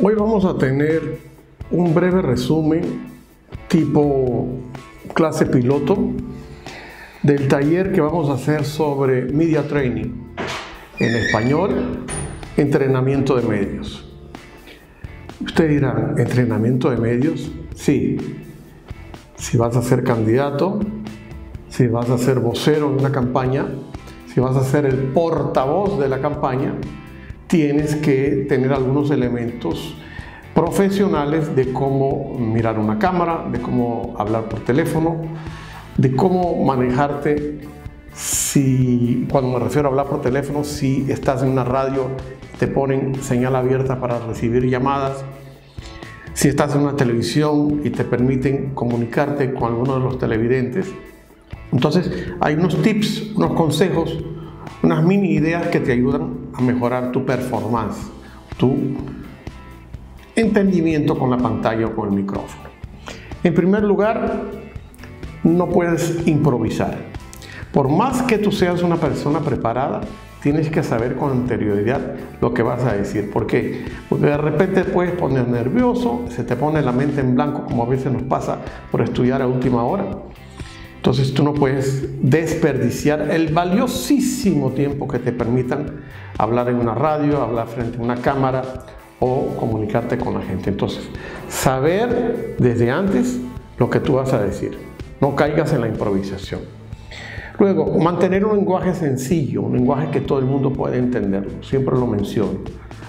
Hoy vamos a tener un breve resumen tipo clase piloto del taller que vamos a hacer sobre Media Training, en español, entrenamiento de medios. Ustedes dirán, ¿entrenamiento de medios? Sí. Si vas a ser candidato, si vas a ser vocero en una campaña, si vas a ser el portavoz de la campaña, tienes que tener algunos elementos profesionales de cómo mirar una cámara, de cómo hablar por teléfono, de cómo manejarte. Cuando me refiero a hablar por teléfono, si estás en una radio, te ponen señal abierta para recibir llamadas. Si estás en una televisión y te permiten comunicarte con alguno de los televidentes. Entonces, hay unos tips, unos consejos, unas mini ideas que te ayudan a mejorar tu performance, tu entendimiento con la pantalla o con el micrófono. En primer lugar, no puedes improvisar. Por más que tú seas una persona preparada, tienes que saber con anterioridad lo que vas a decir. ¿Por qué? Porque de repente te puedes poner nervioso, se te pone la mente en blanco, como a veces nos pasa por estudiar a última hora. Entonces tú no puedes desperdiciar el valiosísimo tiempo que te permitan hablar en una radio, hablar frente a una cámara o comunicarte con la gente. Entonces, saber desde antes lo que tú vas a decir. No caigas en la improvisación. Luego, mantener un lenguaje sencillo, un lenguaje que todo el mundo pueda entenderlo. Siempre lo menciono.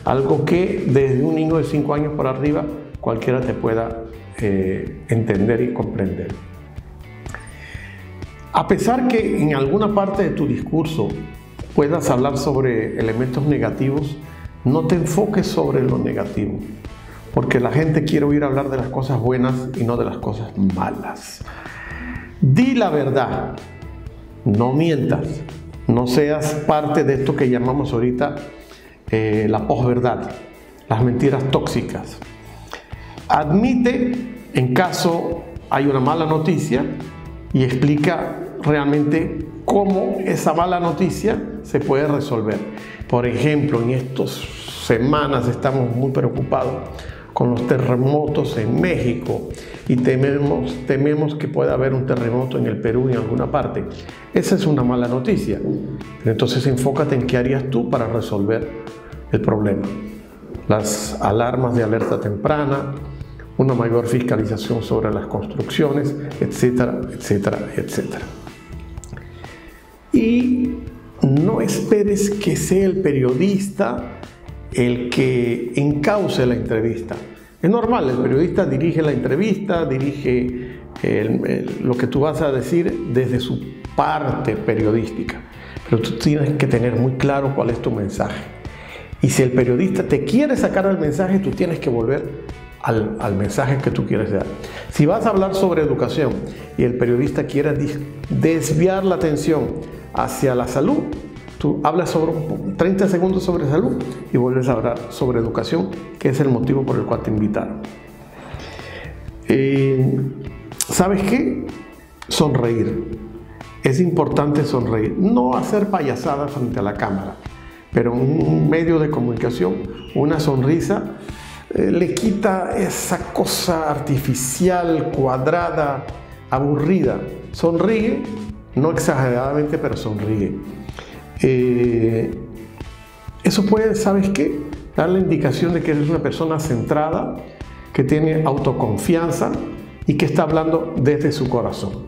Algo que desde un niño de 5 años para arriba cualquiera te pueda entender y comprender. A pesar que en alguna parte de tu discurso puedas hablar sobre elementos negativos, no te enfoques sobre lo negativo, porque la gente quiere oír hablar de las cosas buenas y no de las cosas malas. Di la verdad, no mientas, no seas parte de esto que llamamos ahorita la posverdad, las mentiras tóxicas. Admite en caso hay una mala noticia y explica realmente cómo esa mala noticia se puede resolver. Por ejemplo, en estas semanas estamos muy preocupados con los terremotos en México y tememos que pueda haber un terremoto en el Perú en alguna parte. Esa es una mala noticia. Entonces enfócate en qué harías tú para resolver el problema. Las alarmas de alerta temprana, una mayor fiscalización sobre las construcciones, etcétera, etcétera, etcétera. Y no esperes que sea el periodista el que encauce la entrevista. Es normal, el periodista dirige la entrevista, dirige lo que tú vas a decir desde su parte periodística. Pero tú tienes que tener muy claro cuál es tu mensaje. Y si el periodista te quiere sacar el mensaje, tú tienes que volver al mensaje que tú quieres dar. Si vas a hablar sobre educación y el periodista quiere desviar la atención hacia la salud, tú hablas sobre 30 segundos sobre salud y vuelves a hablar sobre educación, que es el motivo por el cual te invitaron. ¿Sabes qué? Sonreír. Es importante sonreír. No hacer payasadas frente a la cámara, pero en un medio de comunicación, una sonrisa le quita esa cosa artificial, cuadrada, aburrida. Sonríe, no exageradamente, pero sonríe. Eso puede, ¿sabes qué? Dar la indicación de que eres una persona centrada, que tiene autoconfianza y que está hablando desde su corazón.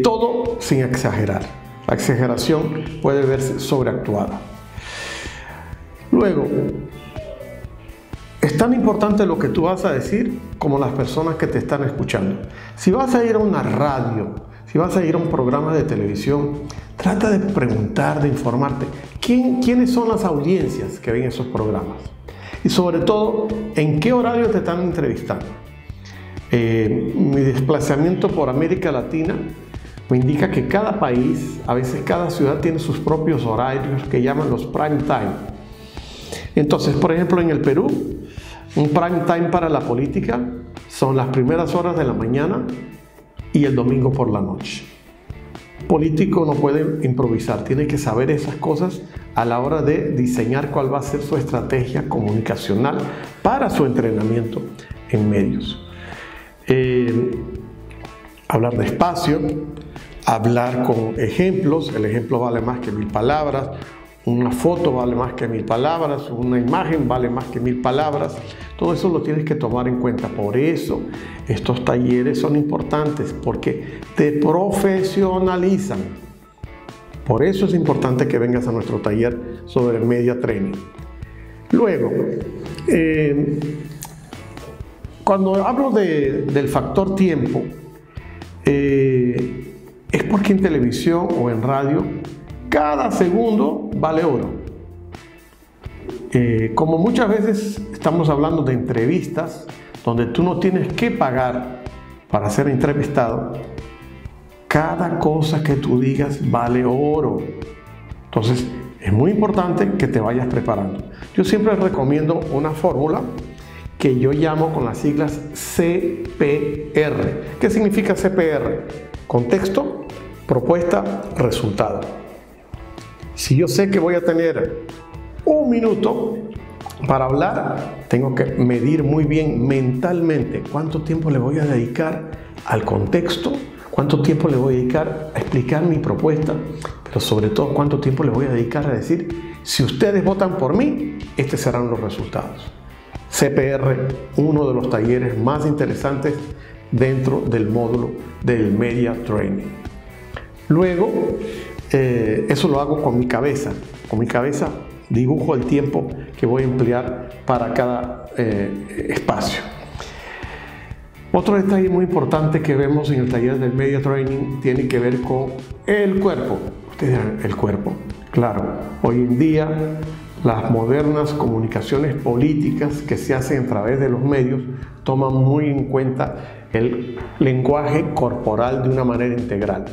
Todo sin exagerar. La exageración puede verse sobreactuada. Luego, es tan importante lo que tú vas a decir como las personas que te están escuchando. Si vas a ir a una radio, si vas a ir a un programa de televisión, trata de preguntar, de informarte. ¿Quiénes son las audiencias que ven esos programas? Y sobre todo, ¿en qué horario te están entrevistando? Mi desplazamiento por América Latina me indica que cada país, a veces cada ciudad tiene sus propios horarios que llaman los prime time. Entonces, por ejemplo, en el Perú, un prime time para la política son las primeras horas de la mañana y el domingo por la noche. político no puede improvisar, tiene que saber esas cosas a la hora de diseñar cuál va a ser su estrategia comunicacional para su entrenamiento en medios. Hablar despacio, hablar con ejemplos, el ejemplo vale más que 1000 palabras, una foto vale más que 1000 palabras, una imagen vale más que 1000 palabras. Todo eso lo tienes que tomar en cuenta. Por eso estos talleres son importantes, porque te profesionalizan. Por eso es importante que vengas a nuestro taller sobre Media Training. Luego, cuando hablo del factor tiempo, es porque en televisión o en radio cada segundo vale oro. Como muchas veces estamos hablando de entrevistas donde tú no tienes que pagar para ser entrevistado, cada cosa que tú digas vale oro. Entonces es muy importante que te vayas preparando. Yo siempre recomiendo una fórmula que yo llamo con las siglas CPR. ¿Qué significa CPR? Contexto, propuesta, resultado. Si yo sé que voy a tener 1 minuto para hablar, tengo que medir muy bien mentalmente cuánto tiempo le voy a dedicar al contexto, cuánto tiempo le voy a dedicar a explicar mi propuesta, pero sobre todo cuánto tiempo le voy a dedicar a decir, si ustedes votan por mí, estos serán los resultados. CPR, uno de los talleres más interesantes dentro del módulo del Media Training. Luego, eso lo hago con mi cabeza. Con mi cabeza dibujo el tiempo que voy a emplear para cada espacio. Otro detalle muy importante que vemos en el taller del Media Training tiene que ver con el cuerpo. Ustedes dirán, ¿el cuerpo? Claro, hoy en día las modernas comunicaciones políticas que se hacen a través de los medios toman muy en cuenta el lenguaje corporal de una manera integral.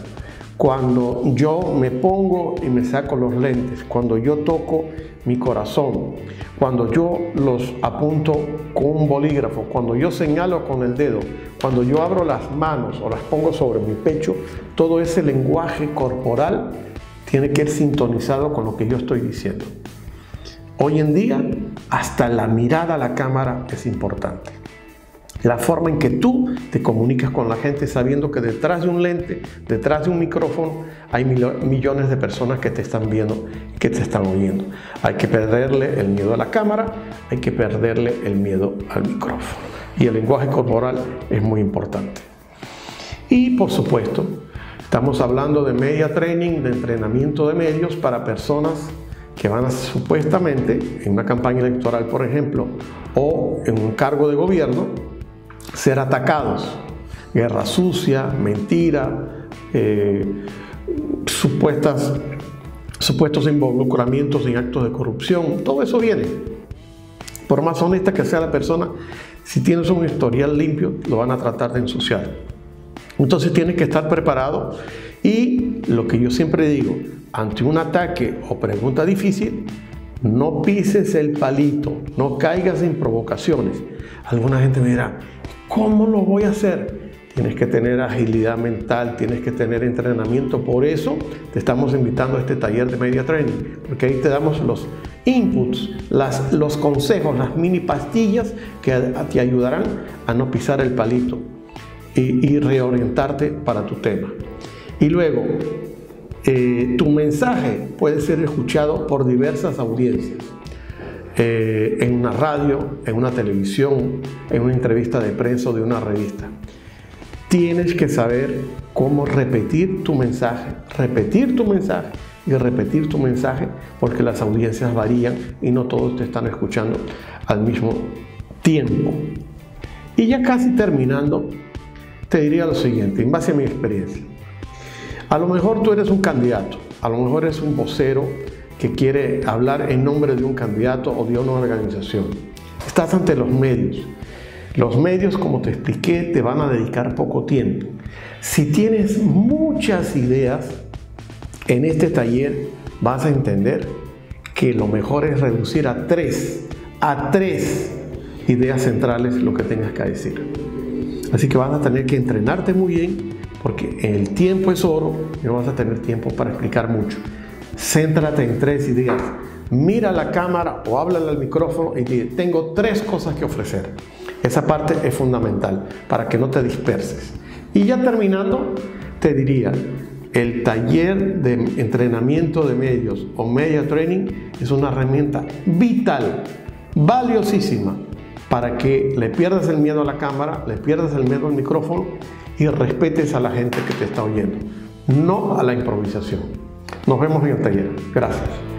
Cuando yo me pongo y me saco los lentes, cuando yo toco mi corazón, cuando yo los apunto con un bolígrafo, cuando yo señalo con el dedo, cuando yo abro las manos o las pongo sobre mi pecho, todo ese lenguaje corporal tiene que ir sintonizado con lo que yo estoy diciendo. Hoy en día, hasta la mirada a la cámara es importante. La forma en que tú te comunicas con la gente sabiendo que detrás de un lente, detrás de un micrófono, hay millones de personas que te están viendo, que te están oyendo. Hay que perderle el miedo a la cámara, hay que perderle el miedo al micrófono. Y el lenguaje corporal es muy importante. Y por supuesto, estamos hablando de Media Training, de entrenamiento de medios para personas que van a supuestamente en una campaña electoral, por ejemplo, o en un cargo de gobierno, ser atacados. Guerra sucia, mentira, supuestos involucramientos en actos de corrupción, todo eso viene. Por más honesta que sea la persona, si tienes un historial limpio, lo van a tratar de ensuciar. Entonces tienes que estar preparado y lo que yo siempre digo, ante un ataque o pregunta difícil, no pises el palito, no caigas en provocaciones. Alguna gente me dirá, ¿cómo lo voy a hacer? Tienes que tener agilidad mental, tienes que tener entrenamiento. Por eso te estamos invitando a este taller de Media Training, porque ahí te damos los inputs, los consejos, las mini pastillas que te ayudarán a no pisar el palito y reorientarte para tu tema. Y luego, tu mensaje puede ser escuchado por diversas audiencias. En una radio, en una televisión, en una entrevista de prensa o de una revista. Tienes que saber cómo repetir tu mensaje y repetir tu mensaje, porque las audiencias varían y no todos te están escuchando al mismo tiempo. Y ya casi terminando, te diría lo siguiente, en base a mi experiencia. A lo mejor tú eres un candidato, a lo mejor eres un vocero que quiere hablar en nombre de un candidato o de una organización. Estás ante los medios. Los medios, como te expliqué, te van a dedicar poco tiempo. Si tienes muchas ideas, en este taller vas a entender que lo mejor es reducir a tres ideas centrales lo que tengas que decir. Así que vas a tener que entrenarte muy bien porque el tiempo es oro y no vas a tener tiempo para explicar mucho. Céntrate en 3 ideas. Mira la cámara o háblale al micrófono y di, tengo 3 cosas que ofrecer. Esa parte es fundamental para que no te disperses. Y ya terminando, te diría, el taller de entrenamiento de medios o media training es una herramienta vital, valiosísima, para que le pierdas el miedo a la cámara, le pierdas el miedo al micrófono y respetes a la gente que te está oyendo, no a la improvisación. Nos vemos en el taller. Gracias.